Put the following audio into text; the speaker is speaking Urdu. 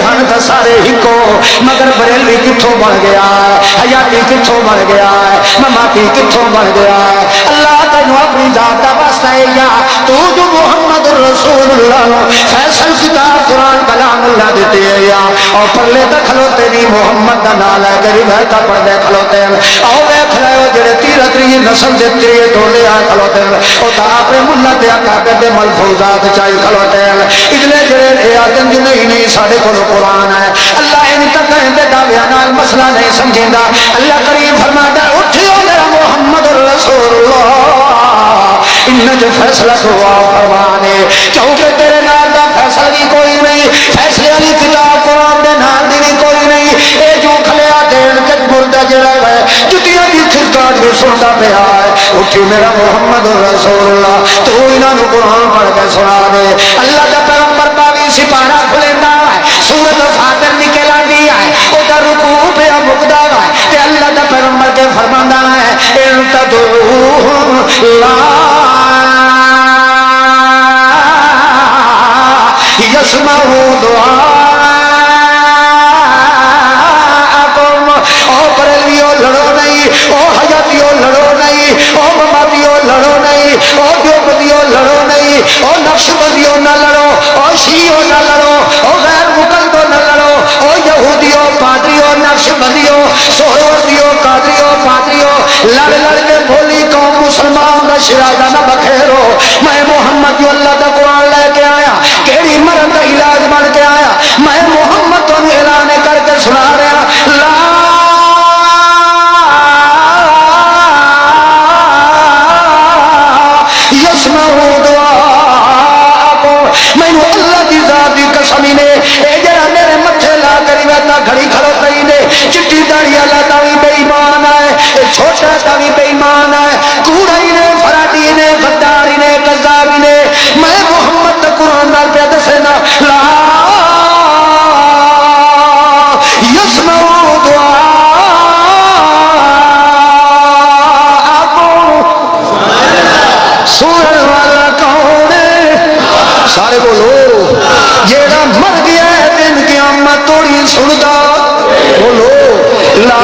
ہن تے سارے ہکو مگر بریلوی کتھوں بن گیا ہے حیاتی کتھوں بن گیا ہے مماتی کتھوں بن گیا ہے اللہ تینوں اپنی ذات دا واسطہ ہے یا تو جو محمد رسول اللہ فیصل کتاب قرآن کلام اللہ دیتے ہیں یا اور پرلے تے کھلوتے نہیں محمد دا نام لے کے روایتاں پڑھدے کھلوتے ہیں او ویکھ لو جڑے 33 نسل دے تیرے ٹولے آ کھلوتے ہیں او تا اپنے ملت دے اکابر دے ملفوظات چاہی کھلوتے ہیں اگلے جڑے اے آدم جو نہیں ساڈے کول قرآن ہے اللہ ان تک دے دعویاں نال مسئلہ نہیں سمجھیندا اللہ کریم فرماتا ہے اٹھو میرا محمد رسول اللہ ان جو فیصلہ ہوا فرمانے کیونکہ تیرے نال دا فیصلہ بھی کوئی نہیں فیصلے والی کتاب قرآن دے نال دی بھی کوئی نہیں اے جو کھلیا دین کے مردہ جڑا ہے جتیاں دی کھڑکاٹ بھی سندا پیا ہے اٹھی میرا محمد رسول اللہ تو انہاں نو قرآن پڑھ کے سنا دے اللہ دا پیغمبر 22 سپارہ کھلیندا ہے سورۃ فاتر نکل آندی ہے او دا رکوع پہ مقدا ہے تے اللہ دا پیغمبر کے فرماندا ہے ان تدعو لا یسمعوا دعاءکم او بریلیو لڑو نہیں او حیاتیو لڑو نہیں او مماتیو لڑو نہیں او دیوبندیو لڑو نہیں او نقشبندیو نہ لڑو او شیعیو نہ لڑو او غیر مقلدو نہ لڑو او یہودیو پادریو نقشبندیو سہروردیو قادریو پادریو لڑ لڑ کے بولی قوم مسلمان کا شرازہ نہ بکھیرو میں محمد جو اللہ دا قرآن لے کے آیا کیڑی مرن کا علاج بن کے آیا میں محمد تو اعلان کر کے سنا رہا لا یسمعوا دعاءکم میں اللہ دی ذات دی قسم نے اے جڑا میرے متھے لا کر ویتا گھڑی کھڑوتا ہی نے چٹی داڑھی والا دا بھی بے ایمان ہے اے چھوٹا دا بھی بے ایمان ہے کوڑا ہی نے فراڈی نے غداری نے کذاب نے میں محمد دا قرآن نال پہ دسنا لا یسمعوا دعاءکم سورہ والا کون ہے سارے بولو جیڑا مر گیا ہے دن قیامت توڑی سندا بولو لا